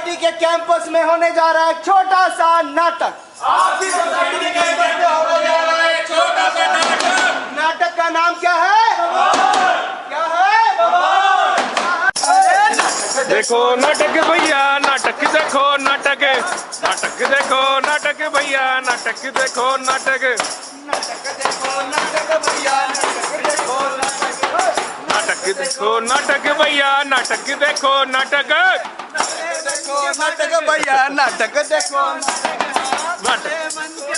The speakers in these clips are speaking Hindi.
सोसाइटी के कैंपस में होने जा रहा है छोटा सा नाटक। आपकी सोसाइटी के कैंपस में होने जा रहा है छोटा सा नाटक। नाटक का नाम क्या है? क्या है? देखो नाटक भैया, नाटक देखो नाटक, नाटक देखो नाटक भैया, नाटक देखो नाटक, नाटक देखो नाटक भैया, नाटक देखो नाटक, नाटक देखो नाटक भैया, नाटक देखो नाटक, देखो नाटक भैया, नाटक देखो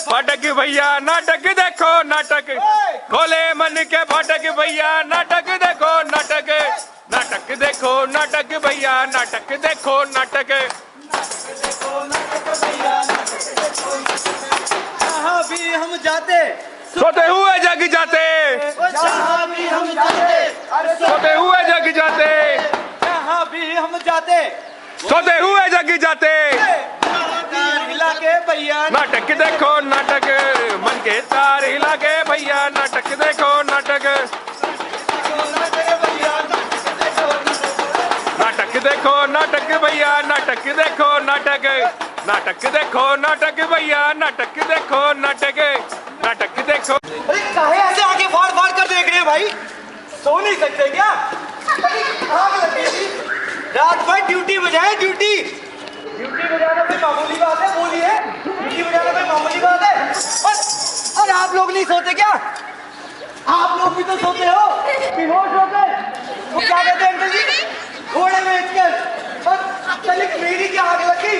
फाटक भैया, नाटक देखो नाटक, खोले मन के फाटक भैया, नाटक देखो नाटक, नाटक देखो नाटक भैया, नाटक देखो नाटक। जहाँ भी हम जाते सोते हुए जग जाते, जहाँ भी हम जाते, सोते हुए जग जाते, जहाँ भी हम जाते, सोते हुए जग जाते, तार हिला के भैया, नाटक देखो नाटक, मन के तार हिला के भैया, नाटक देखो नाटक, नाटक देखो नाटक भैया, नाटक देखो नाटक, नाटक देखो नाटक भैया, नाटक देखो नाटक, नाटक देखो। अरे काहे ऐसे आगे फाड़ फाड़ कर देख रहे हैं भाई? सो नहीं सकते क्या? आग लग गई। रात भर ड्यूटी बजाए, ड्यूटी बजाना कोई मामूली बात है? बोलिए, ड्यूटी बजाना कोई मामूली बात है? और आप लोग नहीं सोते क्या? आप लोग भी तो सोते हो, बेहोश होकर। वो क्या कहते हैं अंकल जी? घोड़े में इचकर। और तनिक मेरी क्या आग लगी?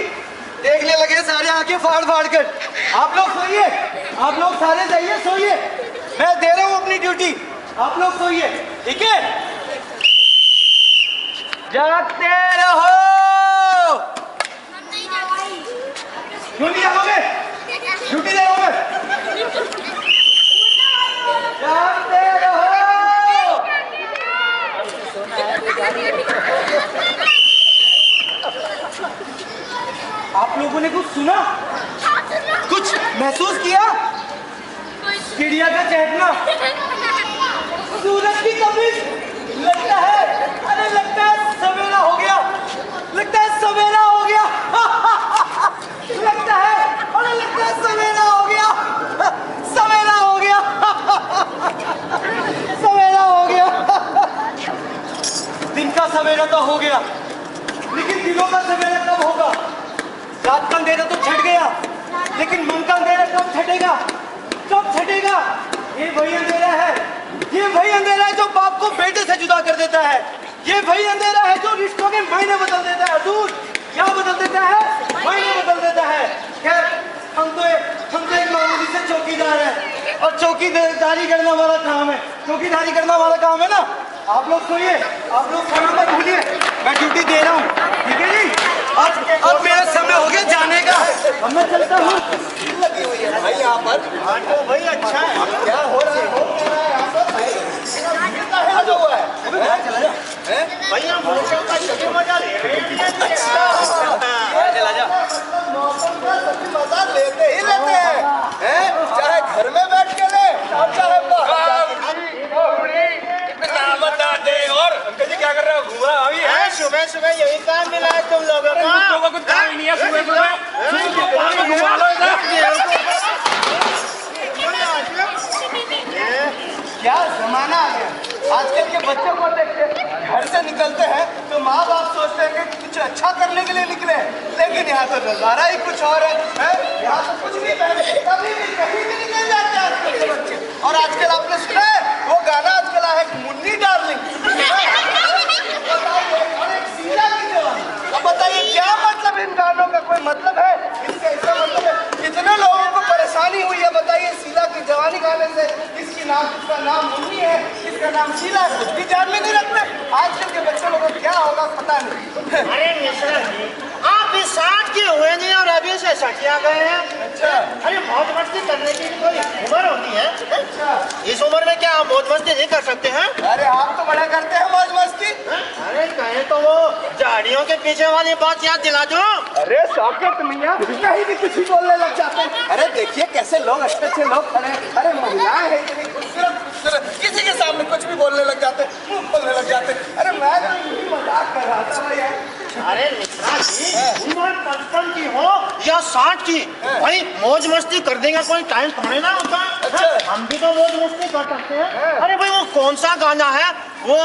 देखने लगे सारे आंखें फाड़ फाड़ कर। आप लोग सोइए, आप लोग सारे जाइए, सोइए। मैं दे रहा हूँ अपनी ड्यूटी, आप लोग सोइए, ठीक है? जागते रहो। क्यों नहीं जाओगे? ड्यूटी दे रहा हूँ मैं। जागते रहो। आप लोगों ने कुछ सुना? कुछ महसूस किया? चिड़िया का चहकना, सूरज की तपिश, लगता है, अरे लगता है सवेरा हो गया, लगता है सवेरा हो गया। लगता है, अरे लगता है सवेरा हो गया, सवेरा हो गया, सवेरा हो गया। दिन का सवेरा तो हो गया, लेकिन दिनों का सवेरा कब होगा? रात का अंधेरा तो छट गया, लेकिन मन का अंधेरा कब छटेगा? कब छटेगा? ये वही अंधेरा है, ये वही अंधेरा है जो बाप को बेटे से जुदा कर देता है। ये वही अंधेरा है जो रिश्तों के मायने बदल देता है। दूर क्या बदल देता है? मायने बदल देता है। खैर हम तो एक मामूली से चौकीदार हैं, और चौकीदारी करना हमारा काम है, चौकीदारी करना हमारा काम है ना। आप लोग सोइए, आप लोग खाना मत भूलिए, मैं ड्यूटी दे रहा हूँ, ठीक है जी? अब मेरा समय हो गया जाने का, अब मैं चलता हूँ। लगी हुई है भाई यहाँ पर, तो भाई अच्छा है। क्या हो रहा है यहाँ पर? हुआ है चला जा भाई, हम मौसम का सभी मजा ले रहे हैं। चला जा, मौसम का सभी मजा लेते ही लेते हैं, चाहे घर में बैठ के ले और चाहे बता दे। और अंकल जी क्या कर रहे हो? घूमा अभी है? सुबह सुबह यही काम मिला है तुम लोगों का? कुछ काम ही नहीं है सुबह सुबह, घुमा लो क्या जमाना आ गया। आजकल के बच्चों को देखते, घर से निकलते हैं तो माँ बाप सोचते हैं कि कुछ अच्छा करने के लिए निकले, लेकिन यहाँ तो नजारा ही कुछ और है। यहाँ तो कुछ नहीं पहले, कभी भी कहीं भी निकल जाते हैं आजकल के बच्चे। और आजकल आपने सुना है वो गाना आजकल है, मुन्नी डार्लिंग, और एक सीला की जवानी। अब बताइए क्या मतलब इन गानों का? कोई मतलब है इसका? इसका मतलब है कितने लोगों को परेशानी हुई है बताइए सीला की जवानी गाने से। इसका नाम मुन्नी है, इसका नाम शीला है, कुछ भी जान में नहीं रखते। आजकल के बच्चों लोगों को क्या होगा पता नहीं। अरे मिश्रा जी, आप भी 60 के हुए नहीं और अभी से सटिया गए हैं। अच्छा, अरे मौज मस्ती करने की कोई उम्र होती है? अच्छा, इस उम्र में क्या आप मौज मस्ती नहीं कर सकते हैं? अरे आप तो बड़ा करते हैं मौज मस्ती। अरे कहे तो वो झाड़ियों के पीछे वाली बात याद दिला दो। अरे शौकत मियां कहीं भी कुछ ही बोलने लग जाते हैं। अरे देखिए कैसे लोग, अच्छे अच्छे लोग खड़े हैं, अरे महिलाएं हैं इतनी खूबसूरत खूबसूरत, किसी के सामने कुछ भी बोलने लग जाते, मुंह बोलने लग जाते। अरे मैं तो यही मजाक कर रहा था भाई। अरे मिश्रा जी, उम्र 55 की हो या 60 की, भाई मौज मस्ती कर देंगे, कोई टाइम थोड़े ना होता। अच्छा। हम भी तो मौज मस्ती कर सकते हैं। अरे भाई वो कौन सा गाना है वो?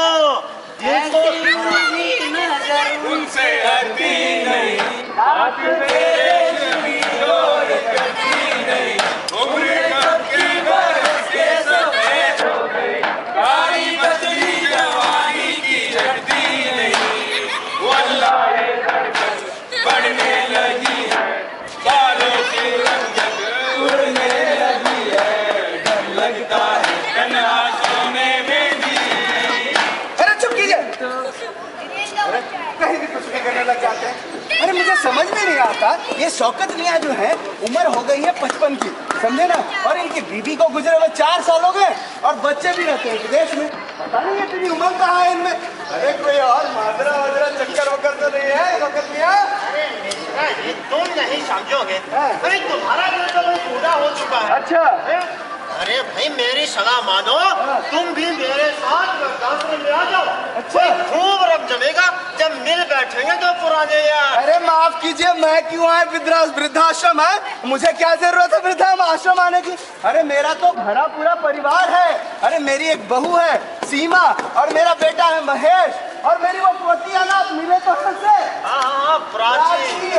उनसे हटती नहीं, आँख तेरे नबी और कटी नहीं, उम्र कब की बरस के सफेद हो गई, कारी बदली जवानी की झड़ती नहीं, वल्लाह ये धड़कन बढ़ने लगी है, बालों की रंगत उड़ने लगी है, डर लगता है तन्हा सोने में भी। अरे चुप कीजिए, कहीं भी कुछ भी करने लग जाते हैं। अरे मुझे समझ में नहीं आता, ये शौकत मियां जो है उम्र हो गई है 55 की, समझे ना, और इनकी बीवी को गुजरे हुए 4 साल हो गए और बच्चे भी रहते हैं विदेश में। पता नहीं इतनी उम्र कहाँ है इनमें। अरे कोई और माजरा वाजरा चक्कर वक्कर तो नहीं है शौकत मियां? अरे मिश्रा जी, तुम नहीं समझोगे। अरे तुम्हारा दिल तो भाई पूरा हो चुका है। अच्छा। अरे भाई मेरी सलाह मानो, तुम भी मेरे साथ वृद्धाश्रम में आ जाओ। अच्छा। खूब रब जमेगा जब मिल बैठेंगे तो पुराने यार। अरे माफ कीजिए, मैं क्यों आए? वृद्धाश्रम है, मुझे क्या जरूरत है वृद्धाश्रम आने की? अरे मेरा तो भरा पूरा परिवार है। अरे मेरी एक बहू है सीमा, और मेरा बेटा है महेश, और मेरी वो पोती अनाथ मिले तो हमसे। हाँ, प्राची।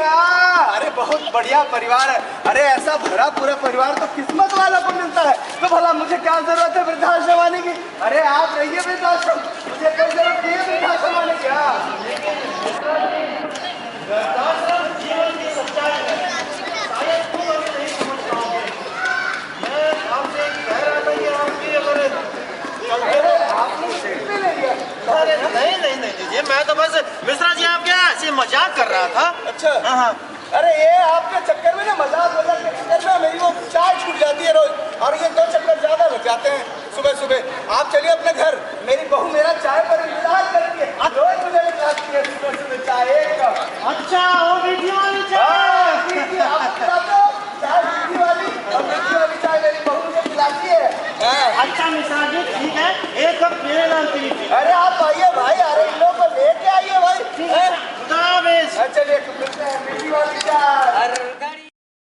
अरे बहुत बढ़िया परिवार है। अरे ऐसा भरा पूरा परिवार तो किस्मत वालों को मिलता है। तो भला मुझे क्या जरूरत है वृद्धाश्रम आने की? अरे आप रहिए वृद्धाश्रम, मुझे कोई जरूरत नहीं है वृद्धाश्रम आने की। वृद्धाश्रम जीवन की सच्चाई है, शायद तुम अभी नहीं समझ पाओगे। मैं आपसे कह रहा था कि आपकी अगर अरे नहीं दीजिए, मैं तो बस मिश्रा जी आपके ऐसे मजाक कर रहा था। अच्छा। हाँ। अरे ये आपके चक्कर में ना, मजाक के चक्कर में मेरी वो चाय छूट जाती है रोज, और ये 2 चक्कर ज्यादा लग जाते हैं सुबह सुबह। आप चलिए अपने घर, मेरी बहू मेरा चाय पर इंतजार करती है, रोज मुझे खिलाती है सुबह सुबह चाय एक कप। अच्छा, वो मीठी वाली चाय। हाँ, मीठी, आप खिलाते हो चाय मीठी वाली, और मीठी वाली चाय मेरी बहू मुझे खिलाती है। हाँ। अच्छा मिश्रा जी, ठीक है, 1 कप मेरे नाम की। अरे आप आइए भाई, अरे इन लोगों को लेके आइए भाई।